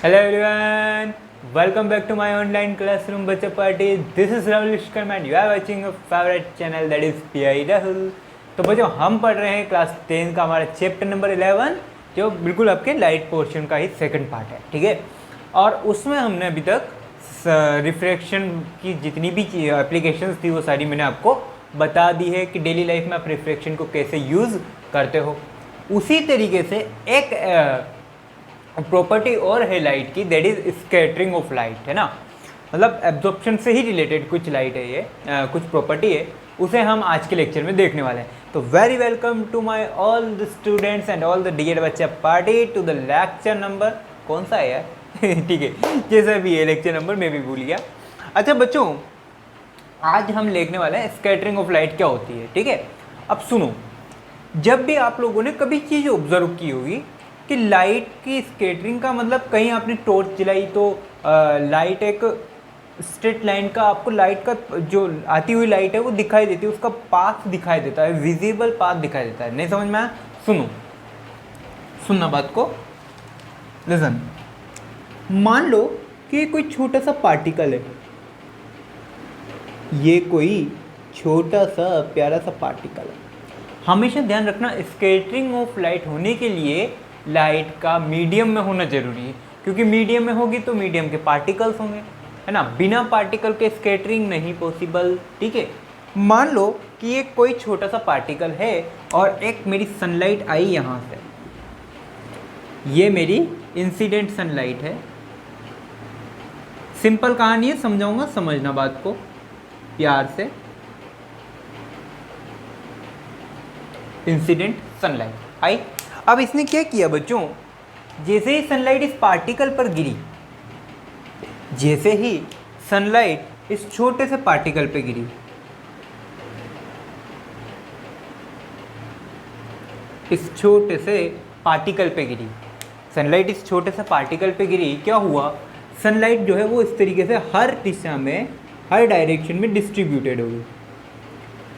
Hello everyone, welcome back to my online classroom Bacha Party. This is Rahul Vishkar and you are watching a favorite channel that is PI Rahul. तो बच्चों हम पढ़ रहे हैं class 10 का हमारा chapter number 11 जो बिल्कुल आपके लाइट पोर्शन का ही सेकंड पार्ट है, ठीक है। और उसमें हमने अभी तक रिफ्रैक्शन की जितनी भी एप्लीकेशंस थी वो सारी मैंने आपको बता दी है कि डेली लाइफ में आप रिफ्रैक्शन को कैसे यूज़ करते हो। उसी तरीके से एक प्रॉपर्टी और है लाइट की, that is scattering of light, है ना। मतलब एब्जॉर्प्शन से ही रिलेटेड कुछ लाइट है ये, कुछ प्रॉपर्टी है, उसे हम आज के लेक्चर में देखने वाले हैं। तो very welcome to my all the students and all the dear बच्चा party to the lecture number कौन सा है यार ठीक है, जैसा भी है लेक्चर नंबर मैं भी भूल गया। अच्छा बच्चों, आज हम देखने वाले हैं स्कैटरिंग ऑफ लाइट क्या होती है, ठीक है। अब सुनो, जब भी आप लोगों ने कभी चीज़ ऑब्जर्व की होगी कि लाइट की स्कैटरिंग का मतलब कहीं आपने टॉर्च जलाई तो लाइट एक स्ट्रेट लाइन का, आपको लाइट का जो आती हुई लाइट है वो दिखाई देती है, उसका पाथ दिखाई देता है, विजिबल पाथ दिखाई देता है। नहीं समझ में आया? सुनना बात को, लिसन। मान लो कि कोई छोटा सा पार्टिकल है, ये कोई छोटा सा प्यारा सा पार्टिकल है। हमेशा ध्यान रखना, स्कैटरिंग ऑफ लाइट होने के लिए लाइट का मीडियम में होना जरूरी है, क्योंकि मीडियम में होगी तो मीडियम के पार्टिकल्स होंगे, है ना। बिना पार्टिकल के स्कैटरिंग नहीं पॉसिबल, ठीक है। मान लो कि ये कोई छोटा सा पार्टिकल है और एक मेरी सनलाइट आई यहाँ से, ये मेरी इंसिडेंट सनलाइट है। सिंपल कहानी है, समझाऊंगा, समझना बात को प्यार से। इंसिडेंट सनलाइट आई, अब इसने क्या किया बच्चों, जैसे ही सनलाइट इस पार्टिकल पर गिरी, जैसे ही सनलाइट इस छोटे से पार्टिकल पे गिरी, इस छोटे से पार्टिकल पे गिरी, सनलाइट इस छोटे से पार्टिकल पे गिरी, क्या हुआ, सनलाइट जो है वो इस तरीके से हर दिशा में, हर डायरेक्शन में डिस्ट्रीब्यूटेड हो गई,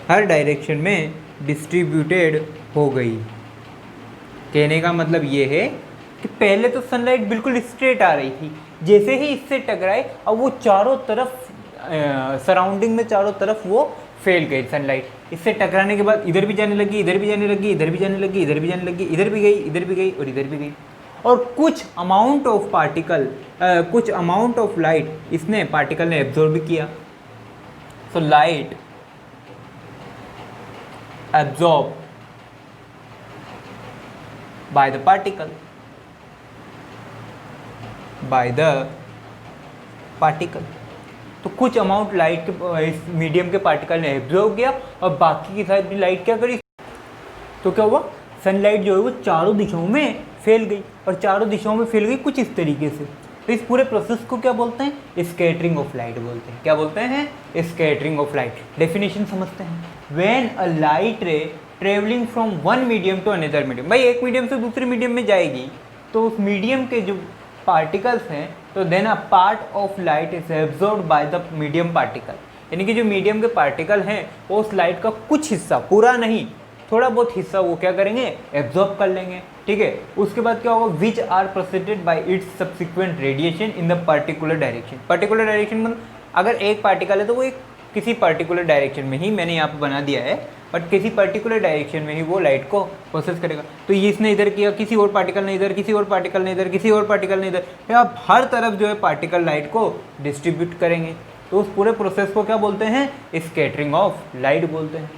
हर डायरेक्शन में डिस्ट्रीब्यूटेड हो गई। कहने का मतलब ये है कि पहले तो सनलाइट बिल्कुल स्ट्रेट आ रही थी, जैसे ही इससे टकराई अब वो चारों तरफ सराउंडिंग में चारों तरफ वो फैल गई सनलाइट। इससे टकराने के बाद इधर भी जाने लगी, इधर भी जाने लगी, इधर भी जाने लगी, इधर भी जाने लगी, इधर भी गई, इधर भी गई और इधर भी गई। और कुछ अमाउंट ऑफ पार्टिकल, कुछ अमाउंट ऑफ लाइट इसने पार्टिकल ने एब्जॉर्ब भी किया। So light absorb by the particle, तो कुछ अमाउंट लाइट के इस मीडियम के पार्टिकल ने एब्जॉर्ब किया और बाकी की सारी लाइट क्या करी, तो क्या हुआ, सनलाइट जो है वो चारों दिशाओं में फैल गई, और चारों दिशाओं में फैल गई कुछ इस तरीके से। तो इस पूरे प्रोसेस को क्या बोलते हैं, स्कैटरिंग ऑफ लाइट बोलते हैं। क्या बोलते हैं, स्कैटरिंग ऑफ लाइट। डेफिनेशन समझते हैं, when a light ray travelling from one medium to another medium, भाई एक मीडियम से दूसरे मीडियम में जाएगी तो उस मीडियम के जो पार्टिकल्स हैं, तो then a part of light is absorbed by the medium particle, यानी कि जो मीडियम के पार्टिकल हैं वो उस लाइट का कुछ हिस्सा, पूरा नहीं, थोड़ा बहुत हिस्सा वो क्या करेंगे, एब्जॉर्ब कर लेंगे, ठीक है। उसके बाद क्या होगा, which are proceeded by its subsequent radiation in the particular direction. Particular direction मतलब अगर एक पार्टिकल है तो वो एक किसी पर्टिकुलर डायरेक्शन में ही, मैंने यहाँ पर बना दिया है, बट किसी पर्टिकुलर डायरेक्शन में ही वो लाइट को प्रोसेस करेगा। तो ये इसने इधर किया, किसी और पार्टिकल ने इधर, किसी और पार्टिकल ने इधर, किसी और पार्टिकल ने इधर, फिर आप हर तरफ जो है पार्टिकल लाइट को डिस्ट्रीब्यूट करेंगे। तो उस पूरे प्रोसेस को क्या बोलते हैं, स्कैटरिंग ऑफ लाइट बोलते हैं,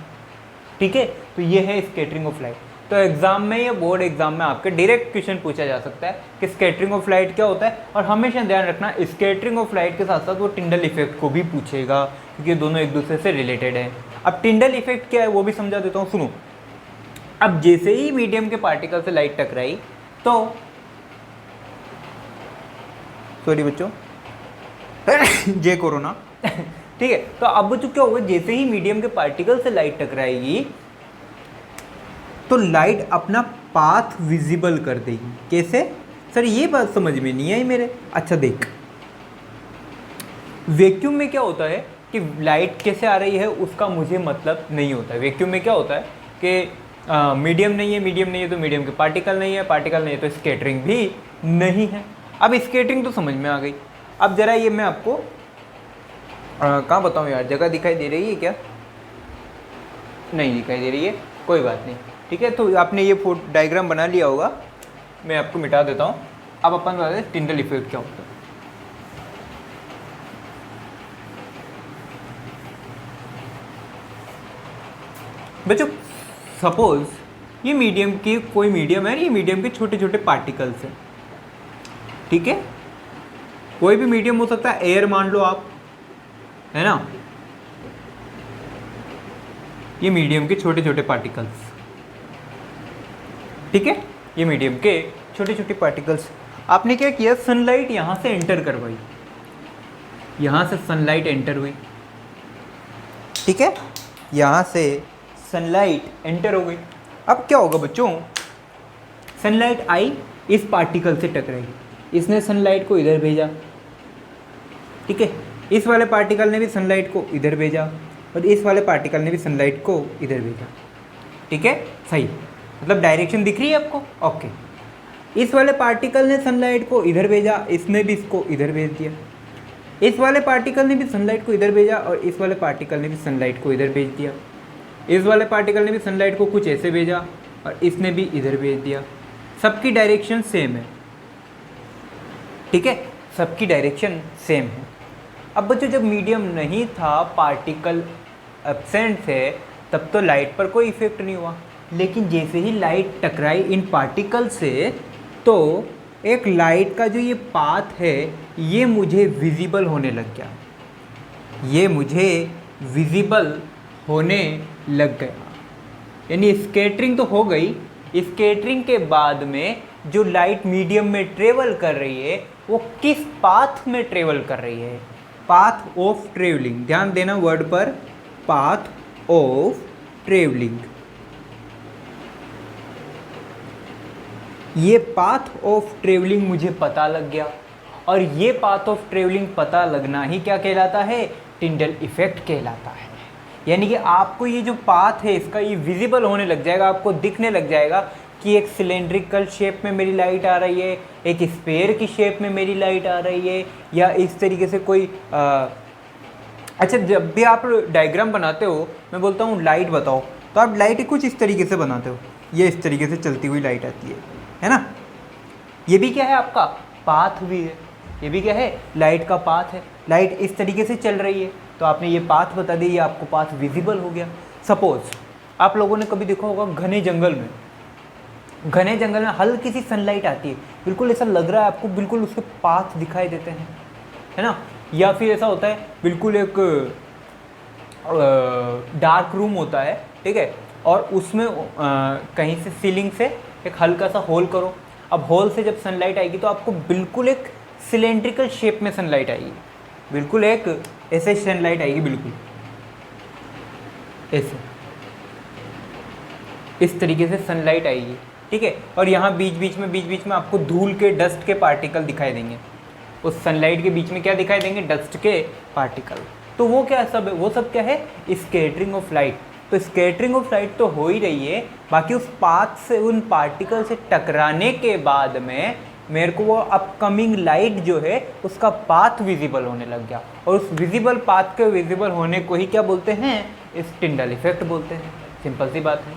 ठीक है। तो ये है स्कैटरिंग ऑफ लाइट। तो एग्जाम में या बोर्ड एग्जाम में आपके डायरेक्ट क्वेश्चन पूछा जा सकता है कि स्कैटरिंग ऑफ लाइट क्या होता है। और हमेशा ध्यान रखना, स्कैटरिंग ऑफ लाइट के साथ साथ वो टिंडल इफेक्ट को भी पूछेगा, क्योंकि दोनों एक दूसरे से रिलेटेड है। अब टिंडल इफेक्ट क्या है वो भी समझा देता हूँ, सुनो। अब जैसे ही मीडियम के पार्टिकल से लाइट टकराई तो, सॉरी बच्चों जय कोरोना ठीक है। तो अब बच्चों क्या होगा, जैसे ही मीडियम के पार्टिकल से लाइट टकराएगी तो लाइट अपना पाथ विजिबल कर देगी। कैसे सर, ये बात समझ में नहीं आई मेरे। अच्छा देख, वैक्यूम में क्या होता है कि लाइट कैसे आ रही है उसका मुझे मतलब नहीं होता है। वैक्यूम में क्या होता है कि मीडियम नहीं है, मीडियम नहीं है तो मीडियम के पार्टिकल नहीं है, पार्टिकल नहीं है तो स्कैटरिंग भी नहीं है। अब स्केटिंग तो समझ में आ गई। अब ज़रा ये मैं आपको कहाँ बताऊँ यार, जगह दिखाई दे रही है क्या? नहीं दिखाई दे रही है, कोई बात नहीं, ठीक है। तो आपने ये फोटो डायग्राम बना लिया होगा, मैं आपको मिटा देता हूँ। अब अपन बता दें टिंडल इफेक्ट क्या होता है। बच्चों सपोज ये मीडियम की कोई मीडियम है, ये मीडियम के छोटे छोटे पार्टिकल्स हैं, ठीक है। कोई भी मीडियम हो सकता है, एयर मान लो आप, है ना। ये मीडियम के छोटे छोटे पार्टिकल्स, ठीक है, ये मीडियम के छोटे छोटे पार्टिकल्स। आपने क्या किया, सनलाइट यहाँ से एंटर करवाई, यहाँ से सनलाइट एंटर हुई, ठीक है, यहाँ से सनलाइट एंटर हो गई। अब क्या होगा बच्चों, सनलाइट आई, इस पार्टिकल से टकराएगी, इसने सनलाइट को इधर भेजा, ठीक है, इस वाले पार्टिकल ने भी सनलाइट को इधर भेजा, और इस वाले पार्टिकल ने भी सनलाइट को इधर भेजा, ठीक है, सही, मतलब डायरेक्शन दिख रही है आपको, ओके। इस वाले पार्टिकल ने सनलाइट को इधर भेजा, इसने भी इसको इधर भेज दिया, इस वाले पार्टिकल ने भी सनलाइट को इधर भेजा, और इस वाले पार्टिकल ने भी सनलाइट को इधर भेज दिया, इस वाले पार्टिकल ने भी सनलाइट को कुछ ऐसे भेजा, और इसने भी इधर भेज दिया। सबकी डायरेक्शन सेम है, ठीक है, सबकी डायरेक्शन सेम है। अब बच्चों जब मीडियम नहीं था, पार्टिकल एब्सेंट थे, तब तो लाइट पर कोई इफेक्ट नहीं हुआ, लेकिन जैसे ही लाइट टकराई इन पार्टिकल से, तो एक लाइट का जो ये पाथ है ये मुझे विजिबल होने लग गया, ये मुझे विजिबल होने लग गया, यानी स्कैटरिंग तो हो गई। स्कैटरिंग के बाद में जो लाइट मीडियम में ट्रेवल कर रही है वो किस पाथ में ट्रेवल कर रही है, पाथ ऑफ ट्रेवलिंग, ध्यान देना वर्ड पर, पाथ ऑफ ट्रेवलिंग। ये पाथ ऑफ ट्रेवलिंग मुझे पता लग गया, और ये पाथ ऑफ ट्रेवलिंग पता लगना ही क्या कहलाता है, टिंडल इफेक्ट कहलाता है। यानी कि आपको ये जो पाथ है इसका ये विजिबल होने लग जाएगा, आपको दिखने लग जाएगा कि एक सिलेंड्रिकल शेप में मेरी लाइट आ रही है, एक स्फीयर की शेप में मेरी लाइट आ रही है, या इस तरीके से कोई अच्छा जब भी आप डायग्राम बनाते हो, मैं बोलता हूँ लाइट बताओ, तो आप लाइट कुछ इस तरीके से बनाते हो, ये इस तरीके से चलती हुई लाइट आती है ना। ये भी क्या है, आपका पाथ भी है, ये भी क्या है, लाइट का पाथ है, लाइट इस तरीके से चल रही है, तो आपने ये पाथ बता दी, ये आपको पाथ विजिबल हो गया। सपोज आप लोगों ने कभी देखा होगा घने जंगल में हल्की सी सनलाइट आती है, बिल्कुल ऐसा लग रहा है आपको, बिल्कुल उसके पाथ दिखाई देते हैं, है ना। या फिर ऐसा होता है, बिल्कुल एक डार्क रूम होता है, ठीक है, और उसमें कहीं से सीलिंग से एक हल्का सा होल करो, अब होल से जब सनलाइट आएगी तो आपको बिल्कुल एक सिलेंड्रिकल शेप में सनलाइट आएगी, बिल्कुल एक ऐसे सनलाइट आएगी, बिल्कुल ऐसे, इस तरीके से सनलाइट आएगी, ठीक है। और यहाँ बीच बीच में आपको धूल के, डस्ट के पार्टिकल दिखाई देंगे, उस सनलाइट के बीच में क्या दिखाई देंगे, डस्ट के पार्टिकल। तो वो क्या सब है, वो सब क्या है, स्कैटरिंग ऑफ लाइट। तो स्कैटरिंग ऑफ लाइट तो हो ही रही है, बाकी उस पाथ से, उन पार्टिकल से टकराने के बाद में मेरे को वो अपकमिंग लाइट जो है उसका पाथ विजिबल होने लग गया, और उस विजिबल पाथ के विजिबल होने को ही क्या बोलते हैं, इस टिंडल इफेक्ट बोलते हैं। सिंपल सी बात है,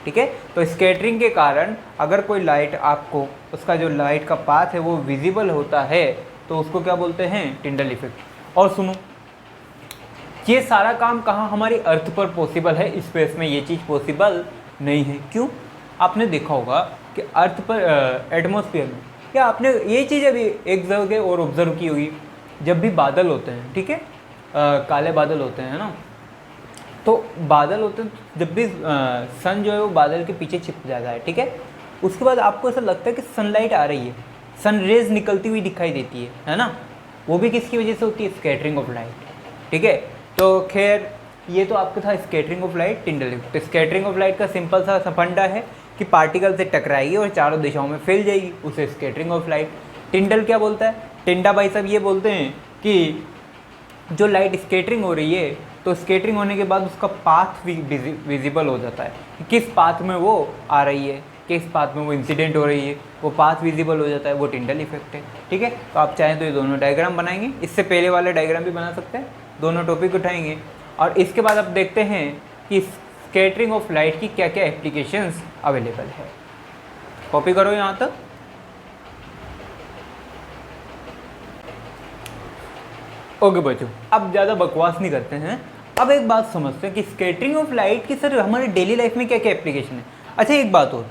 ठीक है। तो स्कैटरिंग के कारण अगर कोई लाइट आपको, उसका जो लाइट का पाथ है वो विजिबल होता है, तो उसको क्या बोलते हैं, टिंडल इफेक्ट। और सुनो, ये सारा काम कहाँ, हमारी अर्थ पर पॉसिबल है, स्पेस में ये चीज़ पॉसिबल नहीं है। क्यों? आपने देखा होगा कि अर्थ पर एटमॉस्फेयर में, या आपने ये चीज़ अभी एक जगह और ऑब्जर्व की होगी, जब भी बादल होते हैं, ठीक है, काले बादल होते हैं ना, तो बादल होते हैं, जब भी सन जो है वो बादल के पीछे छिप जाता है, ठीक है, उसके बाद आपको ऐसा लगता है कि सनलाइट आ रही है, सन रेज निकलती हुई दिखाई देती है ना, वो भी किसकी वजह से होती है, स्कैटरिंग ऑफ लाइट, ठीक है। तो खैर ये तो आपका था scattering of light, Tyndall effect. तो स्कैटरिंग ऑफ लाइट का सिंपल सा फंडा है कि पार्टिकल से टकराएगी और चारों दिशाओं में फैल जाएगी, उसे स्कैटरिंग ऑफ लाइट। टिंडल क्या बोलता है, टिंडा भाई साहब ये बोलते हैं कि जो लाइट स्कैटरिंग हो रही है, तो स्कैटरिंग होने के बाद उसका पाथ विजिबल हो जाता है, किस पाथ में वो आ रही है, किस पाथ में वो इंसिडेंट हो रही है, वो पाथ विजिबल हो जाता है, वो टिंडल इफेक्ट है। ठीक है, तो आप चाहें तो ये दोनों डायग्राम बनाएंगे, इससे पहले वाले डायग्राम भी बना सकते हैं, दोनों टॉपिक उठाएंगे। और इसके बाद आप देखते हैं कि स्कैटरिंग ऑफ लाइट की क्या क्या एप्लीकेशंस अवेलेबल है। कॉपी करो यहाँ तक। ओके बच्चों, अब ज़्यादा बकवास नहीं करते हैं, अब एक बात समझते हैं कि स्कैटरिंग ऑफ लाइट की सर हमारे डेली लाइफ में क्या क्या एप्लीकेशन है। अच्छा एक बात और,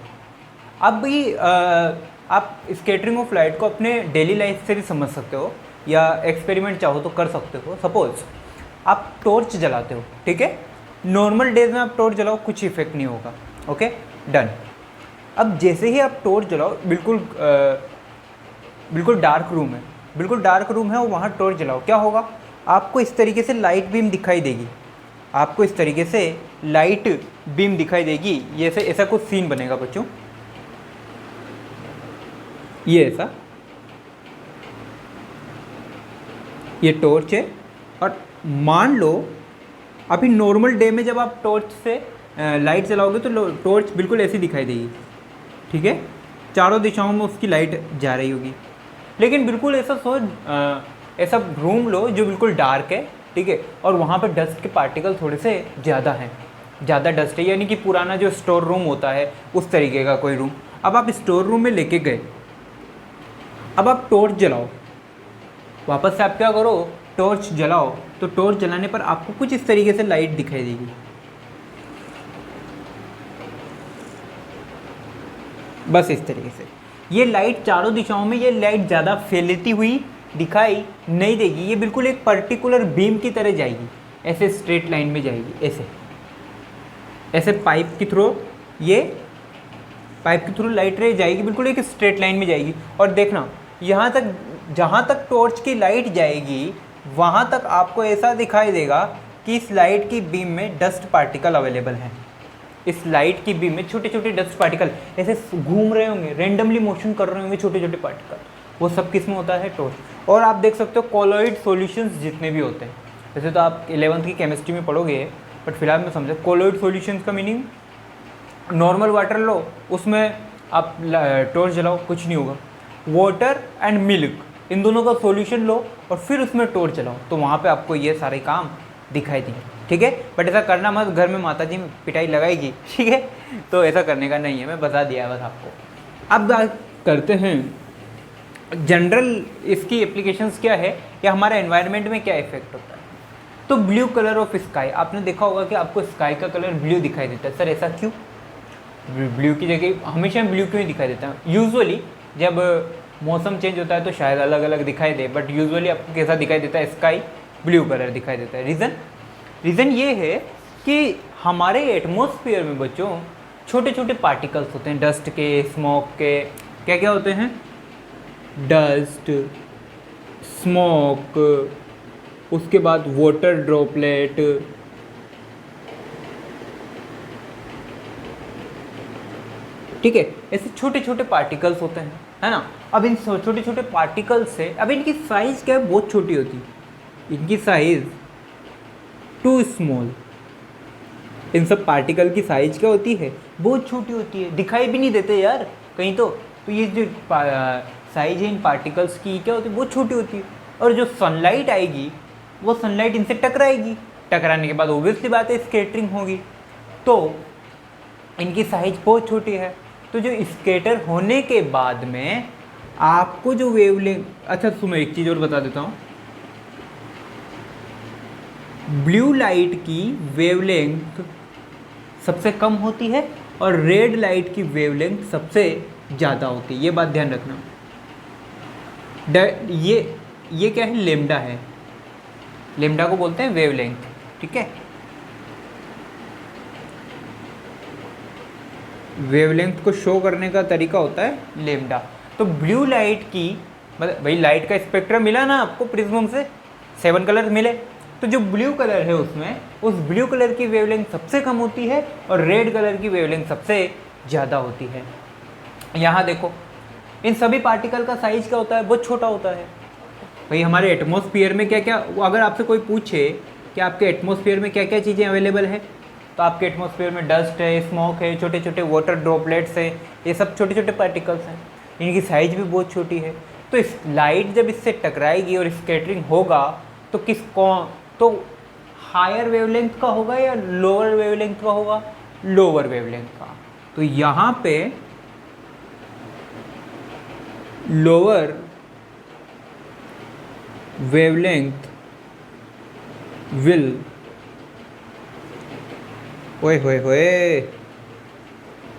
अब भी आप स्कैटरिंग ऑफ लाइट को अपने डेली लाइफ से भी समझ सकते हो या एक्सपेरिमेंट चाहो तो कर सकते हो। सपोज आप टॉर्च जलाते हो, ठीक है, नॉर्मल डेज में आप टॉर्च जलाओ कुछ इफेक्ट नहीं होगा, ओके डन। अब जैसे ही आप टॉर्च जलाओ, बिल्कुल डार्क रूम है, बिल्कुल डार्क रूम है और वहाँ टॉर्च जलाओ, क्या होगा, आपको इस तरीके से लाइट बीम दिखाई देगी, आपको इस तरीके से लाइट बीम दिखाई देगी। ये ऐसा कुछ सीन बनेगा बच्चों, ये ऐसा, ये टॉर्च है। और मान लो अभी नॉर्मल डे में जब आप टॉर्च से लाइट जलाओगे तो टॉर्च बिल्कुल ऐसी दिखाई देगी, ठीक है, चारों दिशाओं में उसकी लाइट जा रही होगी। लेकिन बिल्कुल ऐसा रूम लो जो बिल्कुल डार्क है, ठीक है, और वहाँ पर डस्ट के पार्टिकल थोड़े से ज़्यादा हैं, ज़्यादा डस्ट है, यानी कि पुराना जो स्टोर रूम होता है उस तरीके का कोई रूम। अब आप स्टोर रूम में लेके गए, अब आप टॉर्च जलाओ, वापस से आप क्या करो, टॉर्च जलाओ, तो टॉर्च जलाने पर आपको कुछ इस तरीके से लाइट दिखाई देगी। बस इस तरीके से ये लाइट चारों दिशाओं में, ये लाइट ज़्यादा फैलती हुई दिखाई नहीं देगी, ये बिल्कुल एक पर्टिकुलर बीम की तरह जाएगी, ऐसे स्ट्रेट लाइन में जाएगी, ऐसे पाइप के थ्रू, ये पाइप के थ्रू लाइट रे जाएगी, बिल्कुल एक स्ट्रेट लाइन में जाएगी। और देखना यहाँ तक, जहाँ तक टॉर्च की लाइट जाएगी वहाँ तक आपको ऐसा दिखाई देगा कि इस लाइट की बीम में डस्ट पार्टिकल अवेलेबल हैं। इस लाइट की बीम में छोटे छोटे डस्ट पार्टिकल ऐसे घूम रहे होंगे, रेंडमली मोशन कर रहे होंगे छोटे छोटे पार्टिकल, वो सब किस में होता है, टॉर्च। और आप देख सकते हो कोलॉइड सॉल्यूशंस जितने भी होते हैं, वैसे तो आप 11वीं की केमिस्ट्री में पढ़ोगे, बट फिलहाल मैं समझे कोलॉइड सॉल्यूशंस का मीनिंग, नॉर्मल वाटर लो, उसमें आप टॉर्च जलाओ कुछ नहीं होगा, वाटर एंड मिल्क, इन दोनों का सॉल्यूशन लो और फिर उसमें टॉर्च जलाओ, तो वहाँ पे आपको ये सारे काम दिखाई देंगे, ठीक है। बट ऐसा करना मत, घर में माता जी पिटाई लगाएगी, ठीक है, तो ऐसा करने का नहीं है, मैं बता दिया है बस आपको। अब बात करते हैं जनरल इसकी एप्लीकेशंस क्या है या हमारे एनवायरनमेंट में क्या इफेक्ट होता है। तो ब्लू कलर ऑफ स्काई, आपने देखा होगा कि आपको स्काई का कलर ब्लू दिखाई देता है। सर ऐसा क्यों, ब्लू की जगह हमेशा ब्लू क्यों दिखाई देता है। यूजुअली जब मौसम चेंज होता है तो शायद अलग अलग दिखाई दे, बट यूजुअली आपको कैसा दिखाई देता है, स्काई ब्लू कलर दिखाई देता है। रीज़न ये है कि हमारे एटमॉस्फेयर में बच्चों छोटे छोटे पार्टिकल्स होते हैं, डस्ट के, स्मोक के, क्या क्या होते हैं, डस्ट, स्मोक, उसके बाद वाटर ड्रॉपलेट, ठीक है, ऐसे छोटे छोटे पार्टिकल्स होते हैं, है ना। अब इन छोटे छोटे पार्टिकल्स से, अब इनकी साइज़ क्या है, बहुत छोटी होती है, इनकी साइज़ टू स्मॉल, इन सब पार्टिकल की साइज क्या होती है, बहुत छोटी होती है, दिखाई भी नहीं देते यार कहीं तो ये जो साइज है इन पार्टिकल्स की क्या होती है, बहुत छोटी होती है। और जो सनलाइट आएगी वो सनलाइट इनसे टकराएगी, टकराने के बाद ऑब्वियसली बात है स्कैटरिंग होगी, तो इनकी साइज बहुत छोटी है। तो जो स्कैटर होने के बाद में आपको जो वेवलेंथ, अच्छा सुनो एक चीज़ और बता देता हूँ, ब्लू लाइट की वेवलेंथ सबसे कम होती है और रेड लाइट की वेवलेंथ सबसे ज़्यादा होती है, ये बात ध्यान रखना। ये क्या है, लेमडा है, लेमडा को बोलते हैं वेवलेंथ, ठीक है। वेवलेंथ को शो करने का तरीका होता है लेमडा। तो ब्लू लाइट की, मतलब भाई लाइट का स्पेक्ट्रम मिला ना आपको प्रिज्म से, 7 कलर मिले, तो जो ब्लू कलर है उसमें उस ब्लू कलर की वेवलेंथ सबसे कम होती है और रेड कलर की वेवलेंथ सबसे ज़्यादा होती है। यहाँ देखो इन सभी पार्टिकल का साइज क्या होता है, बहुत छोटा होता है। भाई हमारे एटमॉस्फेयर में क्या क्या, अगर आपसे कोई पूछे कि आपके एटमॉस्फेयर में क्या क्या चीज़ें अवेलेबल है, तो आपके एटमॉस्फेयर में डस्ट है, स्मोक है, छोटे छोटे वाटर ड्रॉपलेट्स है, ये सब छोटे छोटे पार्टिकल्स हैं, इनकी साइज भी बहुत छोटी है। तो इस लाइट जब इससे टकराएगी और स्कैटरिंग होगा तो तो हायर वेवलेंथ का होगा या लोअर वेवलेंथ का होगा? लोअर वेवलेंथ का। तो यहाँ पे lower wavelength will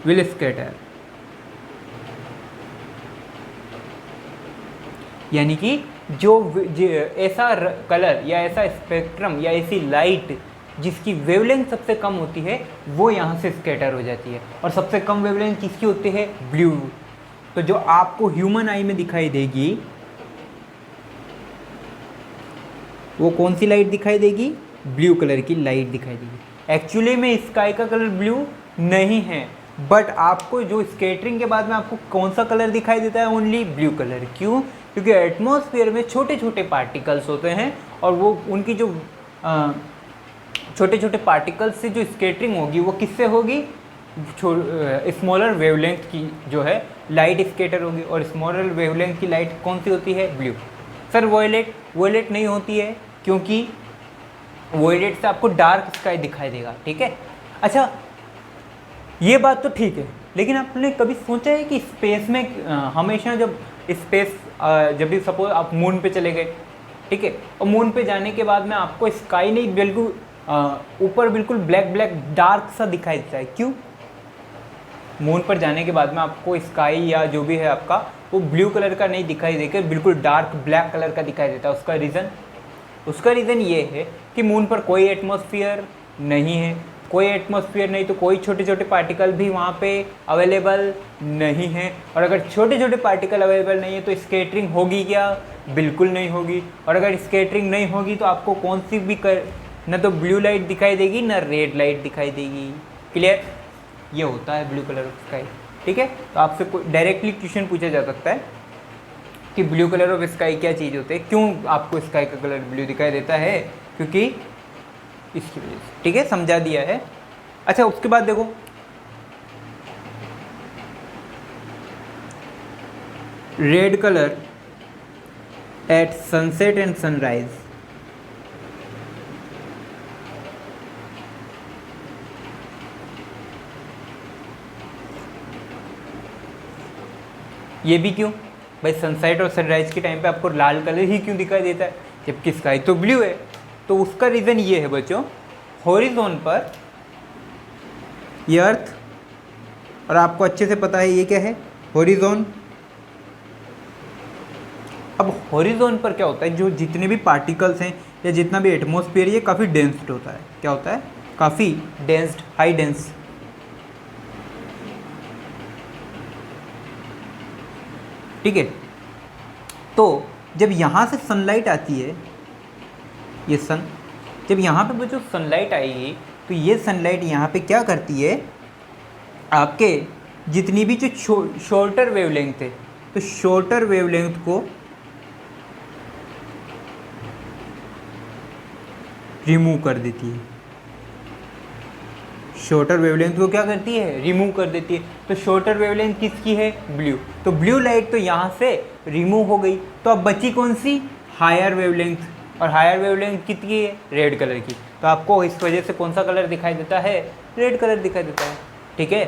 will scatter, यानी कि जो ऐसा कलर या ऐसा स्पेक्ट्रम या ऐसी लाइट जिसकी वेवलेंथ सबसे कम होती है वो यहाँ से स्कैटर हो जाती है। और सबसे कम वेवलेंथ किसकी होती है? ब्लू। तो जो आपको ह्यूमन आई में दिखाई देगी वो कौन सी लाइट दिखाई देगी? ब्लू कलर की लाइट दिखाई देगी। एक्चुअली में स्काई का कलर ब्लू नहीं है, बट आपको जो स्कैटरिंग के बाद में आपको कौन सा कलर दिखाई देता है? Only blue colour. क्यों? क्योंकि एटमॉस्फेयर में छोटे छोटे पार्टिकल्स होते हैं और वो उनकी जो छोटे छोटे पार्टिकल्स से जो स्कैटरिंग होगी वो किससे होगी? स्मॉलर वेवलेंथ की जो है लाइट स्कैटर होगी। और स्मॉलर वेवलेंथ की लाइट कौन सी होती है? ब्लू। सर वॉयलेट नहीं होती है, क्योंकि वॉयलेट से आपको डार्क स्काई दिखाई देगा। ठीक है, अच्छा ये बात तो ठीक है, लेकिन आपने कभी सोचा है कि स्पेस में हमेशा जब जब भी सपोज आप मून पे चले गए, ठीक है, और मून पे जाने के बाद में आपको स्काई नहीं बिल्कुल ऊपर बिल्कुल ब्लैक डार्क सा दिखाई देता है। क्यों? मून पर जाने के बाद में आपको स्काई या जो भी है आपका वो ब्लू कलर का नहीं दिखाई देकर बिल्कुल डार्क ब्लैक कलर का दिखाई देता है। उसका रीज़न ये है कि मून पर कोई एटमॉस्फेयर नहीं है, कोई एटमॉस्फेयर नहीं तो कोई छोटे छोटे पार्टिकल भी वहाँ पे अवेलेबल नहीं है। और अगर छोटे छोटे पार्टिकल अवेलेबल नहीं है तो स्कैटरिंग होगी क्या? बिल्कुल नहीं होगी। और अगर स्कैटरिंग नहीं होगी तो आपको कौन सी भी न तो ब्लू लाइट दिखाई देगी न रेड लाइट दिखाई देगी। क्लियर? ये होता है ब्लू कलर ऑफ स्काई। ठीक है, तो आपसे डायरेक्टली क्वेश्चन पूछा जा सकता है कि ब्लू कलर ऑफ स्काई क्या चीज़ होती है, क्यों आपको स्काई का कलर ब्लू दिखाई देता है? क्योंकि इसकी वजह से। ठीक है, समझा दिया है। अच्छा, उसके बाद देखो red colour at sunset and sunrise, ये भी क्यों भाई? सनसेट और सनराइज के टाइम पे आपको लाल कलर ही क्यों दिखाई देता है जबकि स्काई तो ब्लू है? तो उसका रीज़न ये है बच्चों, हॉरिजॉन पर ये अर्थ, और आपको अच्छे से पता है ये क्या है? हॉरिजॉन। अब हॉरिजॉन पर क्या होता है, जो जितने भी पार्टिकल्स हैं या जितना भी एटमॉस्फेयर ये काफ़ी डेंस्ड होता है। क्या होता है? काफ़ी डेंस्ड, हाई डेंस। ठीक है, तो जब यहाँ से सनलाइट आती है, ये सन, जब यहाँ पे जो सनलाइट आएगी तो ये सनलाइट यहाँ पे क्या करती है? आपके जितनी भी जो शॉर्टर वेवलेंथ है तो शॉर्टर वेवलेंथ को रिमूव कर देती है। शॉर्टर वेवलेंथ को क्या करती है? रिमूव कर देती है। तो शॉर्टर वेवलेंथ किसकी है? ब्लू। तो ब्लू लाइट तो यहाँ से रिमूव हो गई, तो अब बची कौन सी? Higher wavelength. और हायर वेवलेंथ कितनी है? रेड कलर की। तो आपको इस वजह से कौन सा कलर दिखाई देता है? रेड कलर दिखाई देता है। ठीक है,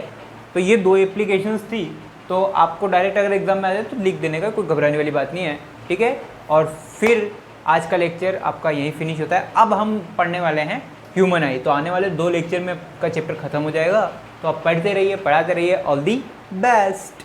तो ये दो एप्लीकेशंस थी। तो आपको डायरेक्ट अगर एग्जाम में आ जाए तो लिख देने का, कोई घबराने वाली बात नहीं है। ठीक है, और फिर आज का लेक्चर आपका यहीं फिनिश होता है। अब हम पढ़ने वाले हैं ह्यूमन आई। तो आने वाले 2 लेक्चर में का चैप्टर खत्म हो जाएगा। तो आप पढ़ते रहिए, पढ़ाते रहिए। All the best.